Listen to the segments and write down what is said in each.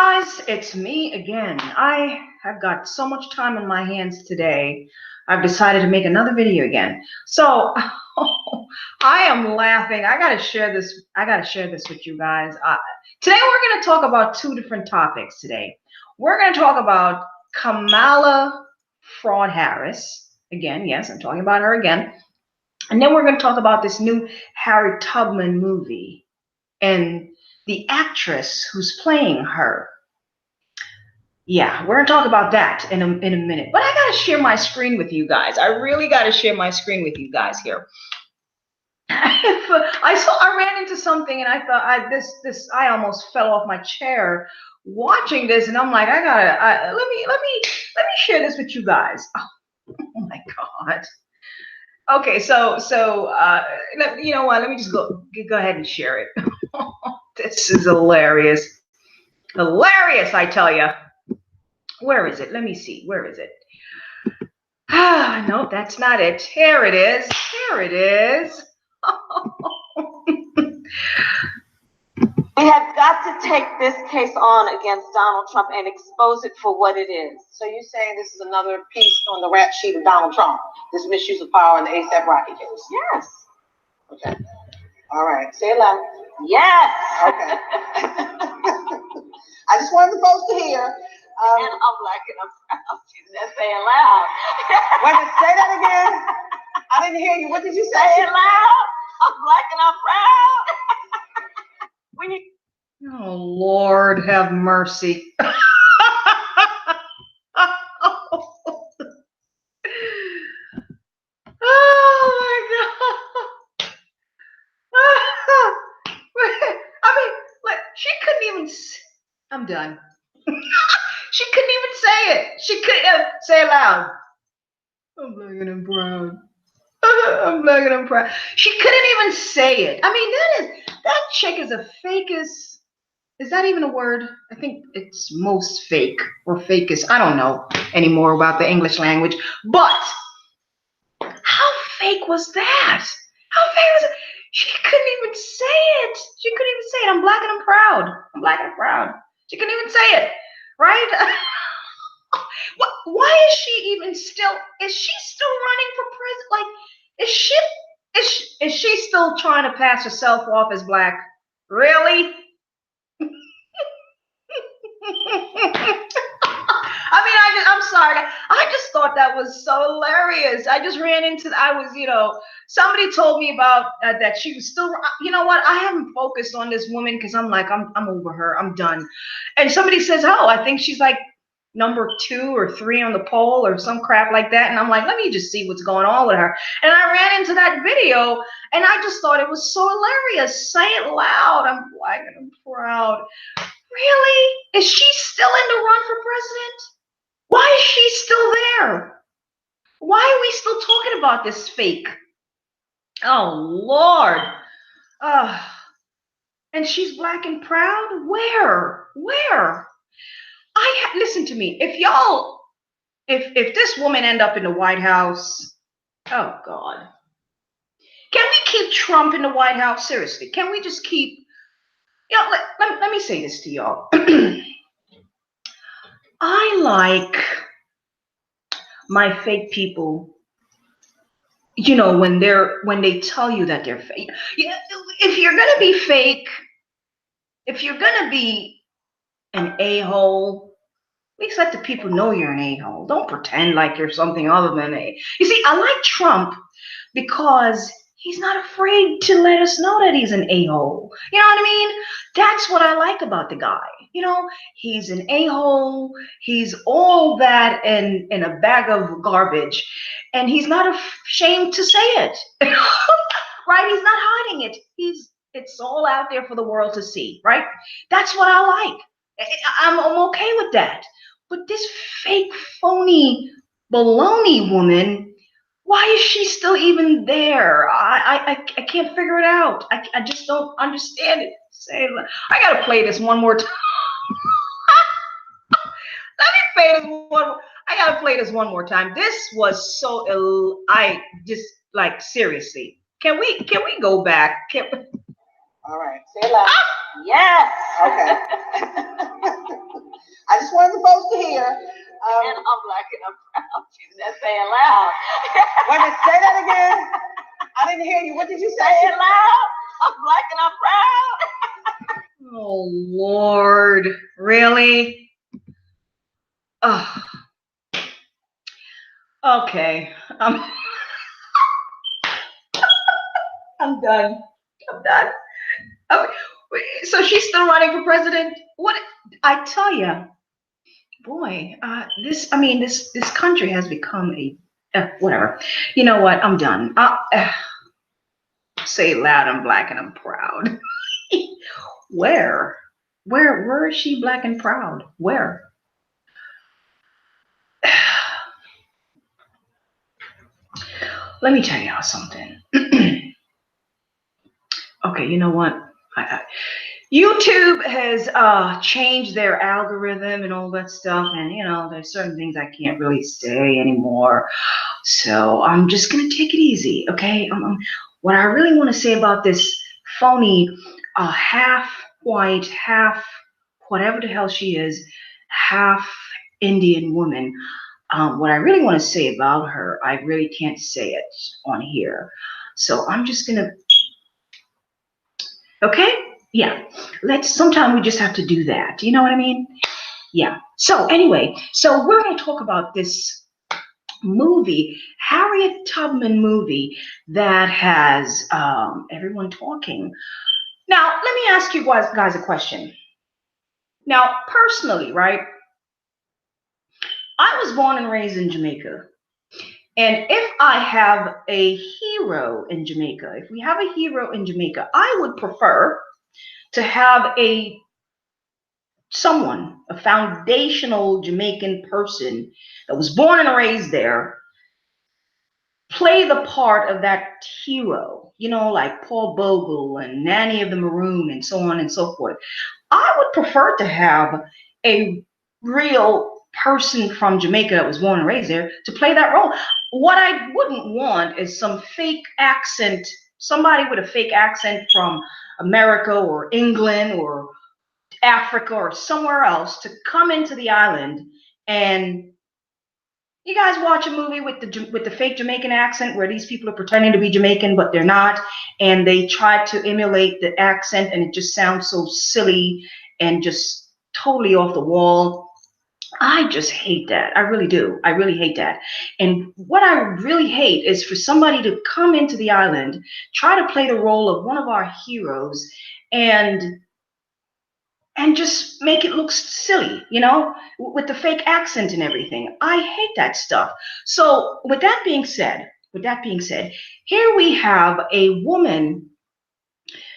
guys, it's me again. I have got so much time on my hands today. I've decided to make another video again. So I am laughing. I gotta share this. I gotta share this with you guys. Today we're gonna talk about two different topics. Today we're gonna talk about Kamala Fraud Harris again. Yes, I'm talking about her again. And then we're gonna talk about this new Harriet Tubman movie and the actress who's playing her. Yeah, we're gonna talk about that in a minute. But I gotta share my screen with you guys. I really gotta share my screen with you guys here. I ran into something and I thought I almost fell off my chair watching this, and I'm like, let me share this with you guys. Oh my God. Okay, so you know what? Let me just go ahead and share it. This is hilarious. Hilarious, I tell you. Where is it? Let me see. Where is it? No, that's not it. Here it is. Here it is. We have got to take this case on against Donald Trump and expose it for what it is. So you're saying this is another piece on the rap sheet of Donald Trump, this misuse of power in the A$AP Rocky case? Yes. Okay. All right. Say it loud. Yes. Okay. I just wanted the folks to hear. And I'm black and I'm proud. She's saying loud. Wait, say that again. I didn't hear you. What did you say? Say it loud. I'm black and I'm proud. When you... Oh, Lord, have mercy. Oh my God. I mean, like, she couldn't even. I'm done. She couldn't even say it. She couldn't say it loud. I'm black and I'm proud. I'm black and I'm proud. She couldn't even say it. I mean, that chick is a fakest. Is that even a word? I think it's most fake or fakest. I don't know anymore about the English language. But how fake was that? How fake was it? She couldn't even say it. She couldn't even say it. I'm black and I'm proud. I'm black and I'm proud. She couldn't even say it. Right? Why is she even still? Is she still running for president? Like, is she still trying to pass herself off as black? Really? I mean, I'm sorry. I just thought that was so hilarious. I just ran into. Somebody told me about that she was still. You know what? I haven't focused on this woman because I'm like, I'm over her. I'm done. And somebody says, oh, I think she's like number 2 or 3 on the poll or some crap like that. And I'm like, let me just see what's going on with her. And I ran into that video and I just thought it was so hilarious. Say it loud. I'm black and I'm proud. Really? Is she still in the run for president? Why is she still there? Why are we still talking about this fake? Oh, Lord. And she's black and proud? Where? Listen to me. If this woman end up in the White House, oh God. Can we keep Trump in the White House? Seriously, can we just keep, let me say this to y'all. I like my fake people, when they tell you that they're fake. If you're gonna be fake, if you're gonna be an a-hole, at least let the people know you're an a-hole. Don't pretend like you're something other than a. You see, I like Trump because he's not afraid to let us know that he's an a-hole. You know what I mean? That's what I like about the guy. He's an a-hole. He's all that in a bag of garbage. And he's not ashamed to say it. Right? He's not hiding it. It's all out there for the world to see, right? That's what I like. I'm okay with that. But this fake, phony, baloney woman, why is she still even there? I can't figure it out. I just don't understand it. I gotta play this one more time. I gotta play this one more time. This was so seriously. Can we go back? All right. Say it loud. Yes. Okay. I just wanted the folks to hear. And I'm black and I'm proud. She's not saying loud. Wait a minute, say that again. I didn't hear you. What did you say? Say it loud. I'm black and I'm proud. Oh, Lord. Really? Oh. Okay. I'm done. I'm done. Okay. So she's still running for president? What? I tell you, boy, this country has become a, whatever. You know what? I'm done. Say it loud, I'm black and I'm proud. Where? Where is she black and proud? Where? Let me tell y'all something. Okay, you know what? YouTube has changed their algorithm and all that stuff, and you know, there's certain things I can't really say anymore. So I'm just gonna take it easy, okay? What I really want to say about this phony, half white, half whatever the hell she is, half Indian woman. What I really want to say about her, I really can't say it on here. So I'm just gonna, okay? Yeah, sometime we just have to do that. You know what I mean? Yeah. So anyway, so we're going to talk about this movie, Harriet Tubman movie that has everyone talking. Now, let me ask you guys a question. Now, personally, right? I was born and raised in Jamaica. And if I have a hero in Jamaica, if we have a hero in Jamaica, I would prefer to have a foundational Jamaican person that was born and raised there, play the part of that hero, you know, like Paul Bogle and Nanny of the Maroon and so on and so forth. I would prefer to have a real person from Jamaica that was born and raised there to play that role. What I wouldn't want is some fake accent, somebody with a fake accent from America or England or Africa or somewhere else to come into the island. And you guys watch a movie with the fake Jamaican accent where these people are pretending to be Jamaican but they're not, and they try to emulate the accent and it just sounds so silly and just totally off the wall. I just hate that. I really do. I really hate that. And what I really hate is for somebody to come into the island, try to play the role of one of our heroes, and just make it look silly, you know, with the fake accent and everything. I hate that stuff. So with that being said, here we have a woman.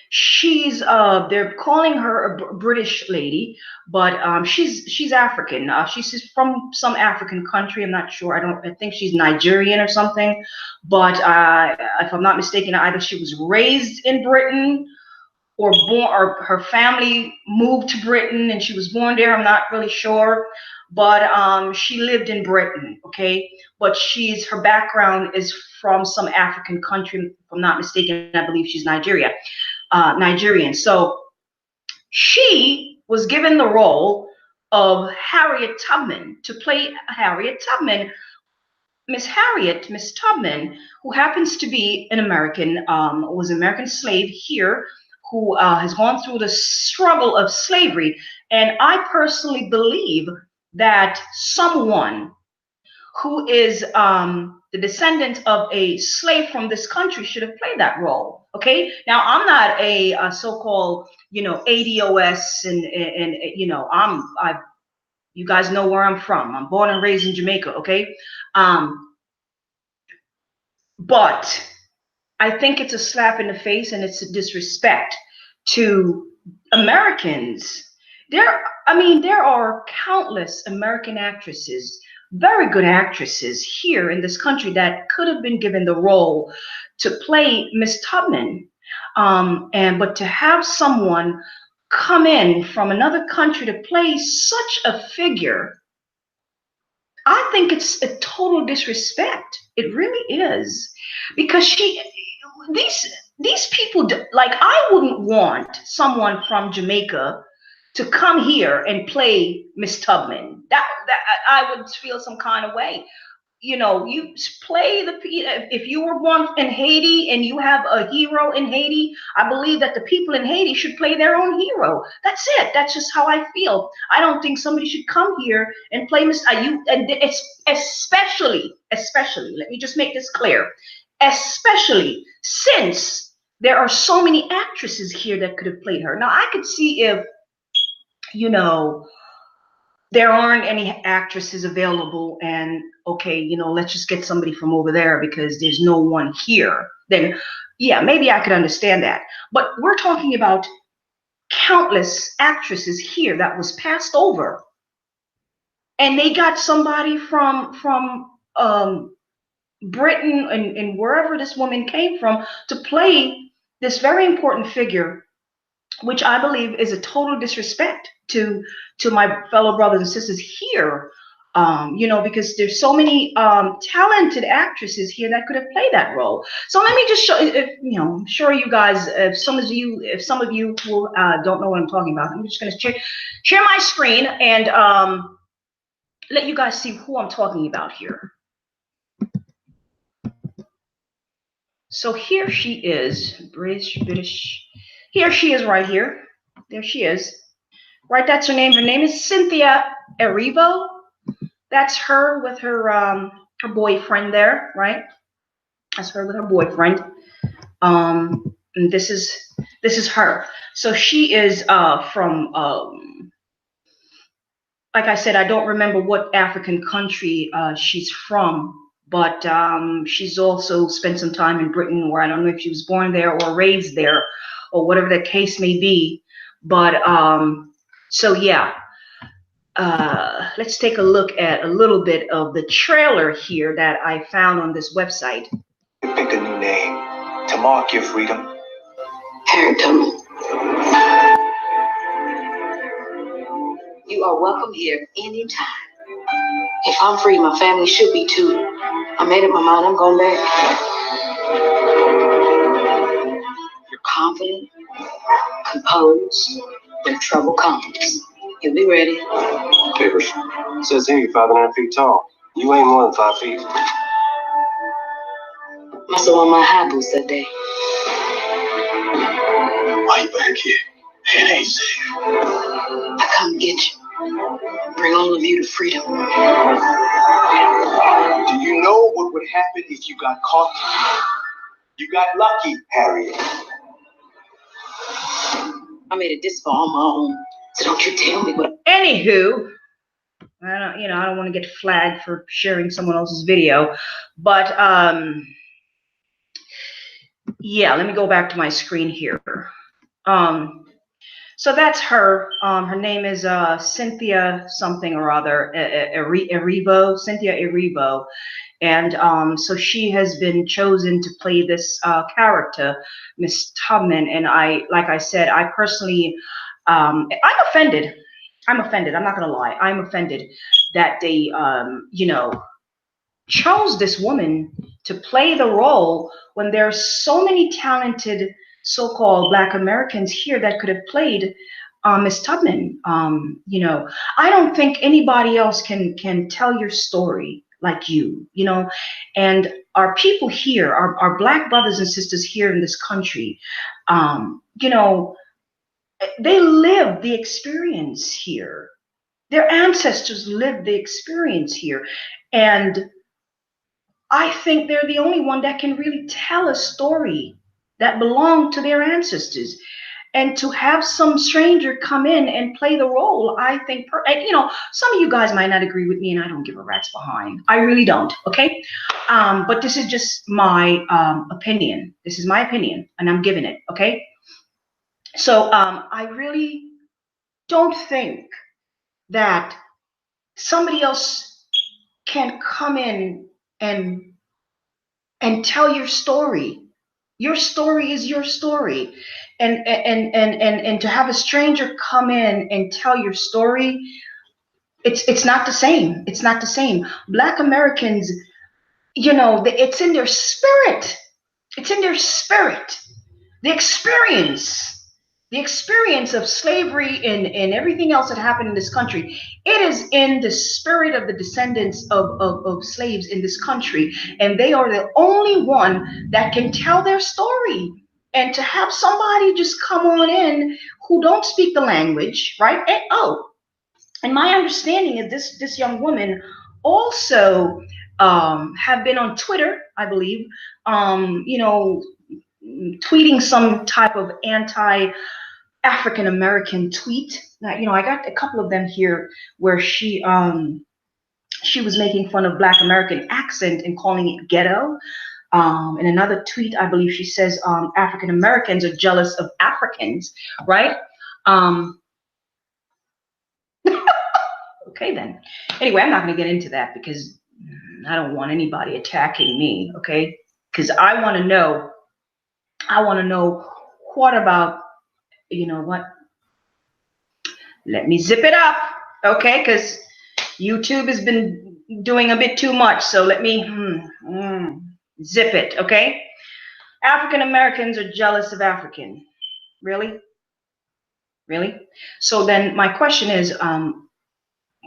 She's they're calling her a British lady, but she's African. She's from some African country. I'm not sure. I think she's Nigerian or something. But if I'm not mistaken, either she was raised in Britain or born, or her family moved to Britain and she was born there. I'm not really sure, but she lived in Britain, okay? But her background is from some African country. If I'm not mistaken, I believe she's Nigerian. So she was given the role of Harriet Tubman, to play Harriet Tubman. Miss Tubman, who happens to be an American, was an American slave here, who has gone through the struggle of slavery. And I personally believe that someone who is the descendant of a slave from this country should have played that role. Okay. Now, I'm not a so-called, you know, ADOS and you know, you guys know where I'm from. I'm born and raised in Jamaica. Okay. But I think it's a slap in the face and it's a disrespect to Americans. There are countless American actresses, very good actresses here in this country that could have been given the role to play Miss Tubman. But to have someone come in from another country to play such a figure, I think it's a total disrespect. It really is, because these people, like, I wouldn't want someone from Jamaica to come here and play Miss Tubman. That I would feel some kind of way. You know, you play the, if you were born in Haiti and you have a hero in Haiti, I believe that the people in Haiti should play their own hero. That's it. That's just how I feel. I don't think somebody should come here and play Miss you, and it's especially, let me just make this clear, especially since there are so many actresses here that could have played her. Now I could see if, you know, there aren't any actresses available and okay, you know, let's just get somebody from over there because there's no one here, then yeah, maybe I could understand that. But we're talking about countless actresses here that was passed over, and they got somebody from Britain and wherever this woman came from to play this very important figure, which I believe is a total disrespect to my fellow brothers and sisters here. You know, because there's so many talented actresses here that could have played that role. So let me just show, you know, I'm sure you guys, if some of you who don't know what I'm talking about, I'm just going to share my screen and let you guys see who I'm talking about here. So here she is, British. Here she is right here. There she is. Right, that's her name. Her name is Cynthia Erivo. That's her with her boyfriend there, right? That's her with her boyfriend. And this is her. So she is from like I said, I don't remember what African country she's from, but she's also spent some time in Britain, where I don't know if she was born there or raised there, or whatever the case may be. But so yeah. Let's take a look at a little bit of the trailer here that I found on this website. Pick a new name to mark your freedom. Harriet Tubman. You are welcome here anytime. If I'm free, my family should be too. I made up my mind, I'm going back. You're confident, composed, when trouble comes. You'll be ready. Papers. Says here you're 5'9" tall. You ain't more than 5 feet. Must have won my high boots that day. Why you back here? It ain't safe. I come get you. Bring all of you to freedom. Do you know what would happen if you got caught? You got lucky, Harriet. I made it this far on my own. So don't you tell me what. Anywho, I don't want to get flagged for sharing someone else's video, but yeah, let me go back to my screen here. So that's her. Her name is Cynthia something or other, Erivo, Cynthia Erivo, and so she has been chosen to play this character, Miss Tubman. And like I said, I personally. I'm offended. I'm not gonna lie. I'm offended that they, chose this woman to play the role when there are so many talented so-called Black Americans here that could have played Miss Tubman. I don't think anybody else can tell your story like you. And our people here, our Black brothers and sisters here in this country, they live the experience here. Their ancestors lived the experience here. And I think they're the only one that can really tell a story that belonged to their ancestors. And to have some stranger come in and play the role, I think, some of you guys might not agree with me, and I don't give a rat's behind. I really don't, okay? But this is just my opinion. This is my opinion, and I'm giving it, okay? So I really don't think that somebody else can come in and tell your story. Your story is your story. And to have a stranger come in and tell your story, it's not the same. It's not the same. Black Americans, it's in their spirit. It's in their spirit. The experience. the experience of slavery and everything else that happened in this country, it is in the spirit of the descendants of slaves in this country. And they are the only one that can tell their story. And to have somebody just come on in who don't speak the language, right? And, oh, and my understanding is this young woman also have been on Twitter, I believe, you know, tweeting some type of African American tweet. Now, you know, I got a couple of them here where she was making fun of Black American accent and calling it ghetto. In another tweet, I believe she says African Americans are jealous of Africans, right? Okay, then. Anyway, I'm not going to get into that because I don't want anybody attacking me, okay? Because I want to know what about, you know what? Let me zip it up, okay? Because YouTube has been doing a bit too much, so let me zip it, okay? African Americans are jealous of African. Really? Really? So then my question is,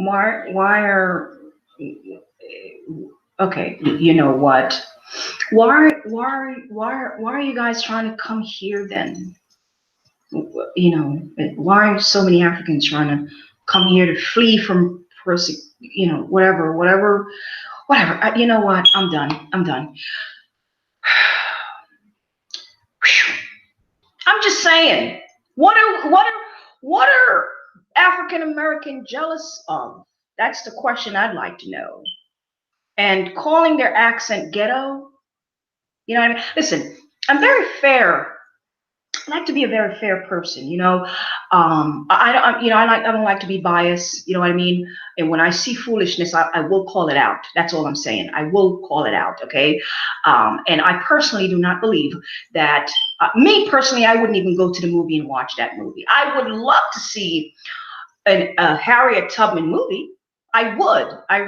why are, okay, you know what? Why are you guys trying to come here then? You know, why are so many Africans trying to come here to flee from you know, whatever. You know what? I'm done. I'm just saying. What are African American jealous of? That's the question I'd like to know. And calling their accent ghetto, you know what I mean? Listen, I'm very fair. I like to be a very fair person, you know. I don't like to be biased, you know what I mean. And when I see foolishness, I will call it out. That's all I'm saying. I will call it out, okay. And I personally do not believe that. Me personally, I wouldn't even go to the movie and watch that movie. I would love to see a Harriet Tubman movie. I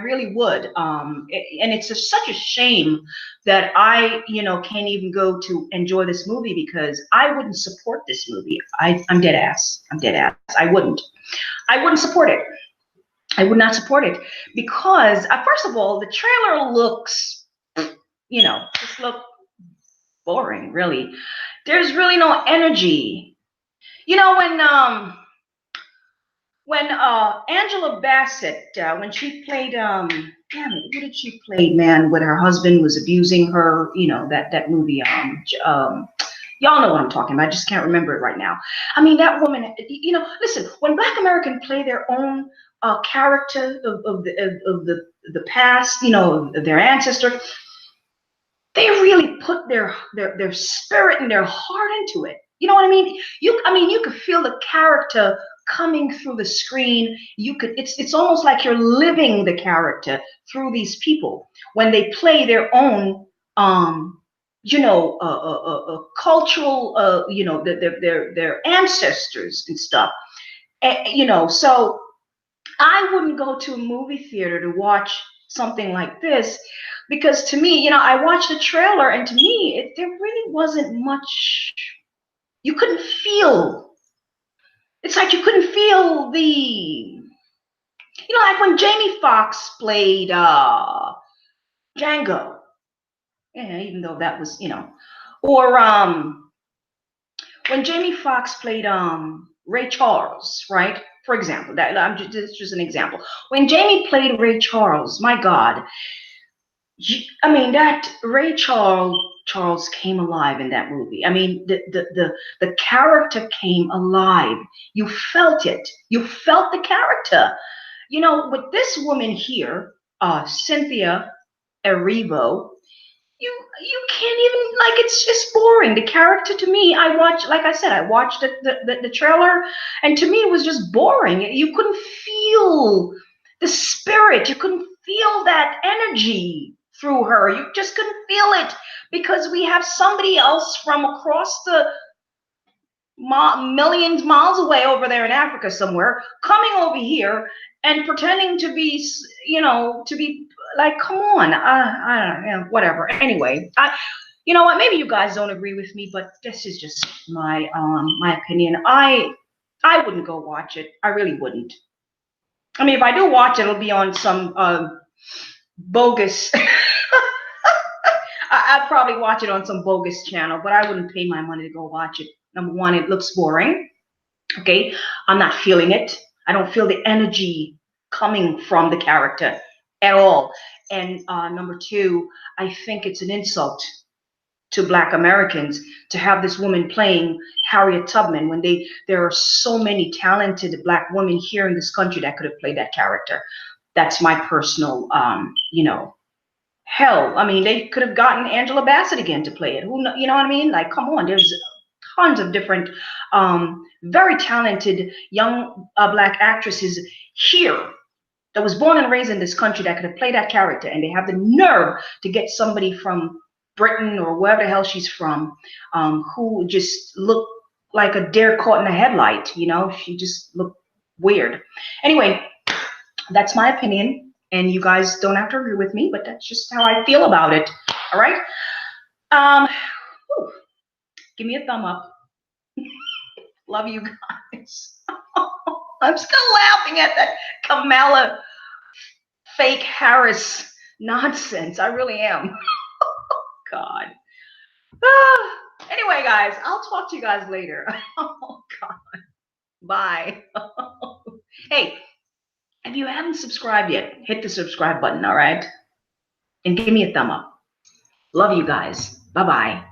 really would. And it's such a shame that I, you know, can't even go to enjoy this movie because I wouldn't support this movie. I'm dead ass. I wouldn't support it. I would not support it because, first of all, the trailer looks, you know, just look boring. Really, there's really no energy. You know, when Angela Bassett, when she played, damn it, who did she play, man, when her husband was abusing her, you know, that movie, y'all know what I'm talking about, I just can't remember it right now. I mean, that woman, you know, listen, when Black Americans play their own character of the past, you know, their ancestor, they really put their spirit and their heart into it. You know what I mean? You could feel the character coming through the screen. It's almost like you're living the character through these people when they play their own you know, cultural you know, their ancestors and stuff. You know, so I wouldn't go to a movie theater to watch something like this because to me, you know, I watched the trailer and to me there really wasn't much. You couldn't feel. It's like you couldn't feel the, you know, like when Jamie Foxx played Django. Yeah, even though that was, you know, or when Jamie Foxx played Ray Charles, right? For example, this is just an example. When Jamie played Ray Charles, my God, I mean, that Ray Charles came alive in that movie. I mean, the character came alive. You felt it. You felt the character. You know, with this woman here, Cynthia Erivo, you can't even, like, it's just boring. The character, to me, I watched, like I said, I watched the trailer, and to me it was just boring. You couldn't feel the spirit. You couldn't feel that energy through her. You just couldn't feel it because we have somebody else from across the millions miles away over there in Africa somewhere coming over here and pretending to be, you know, to be like, come on, I don't know, whatever. Anyway, You know what? Maybe you guys don't agree with me, but this is just my opinion. I wouldn't go watch it. I really wouldn't. I mean, if I do watch it, it'll be on some bogus. I'd probably watch it on some bogus channel, but I wouldn't pay my money to go watch it. Number one, it looks boring. Okay, I'm not feeling it. I don't feel the energy coming from the character at all. And number two, I think it's an insult to Black Americans to have this woman playing Harriet Tubman when there are so many talented Black women here in this country that could have played that character. That's my personal, you know, hell. I mean, they could have gotten Angela Bassett again to play it. Who, you know what I mean? Like, come on, there's tons of different, very talented young Black actresses here that was born and raised in this country that could have played that character, and they have the nerve to get somebody from Britain or wherever the hell she's from, who just looked like a deer caught in a headlight. You know, she just looked weird. Anyway, that's my opinion, and you guys don't have to agree with me, but that's just how I feel about it. All right. Give me a thumb up. Love you guys. I'm still laughing at that Kamala fake Harris nonsense. I really am. God. Anyway, guys, I'll talk to you guys later. Oh, God. Bye. Hey, if you haven't subscribed yet, hit the subscribe button, all right? And give me a thumb up. Love you guys. Bye-bye.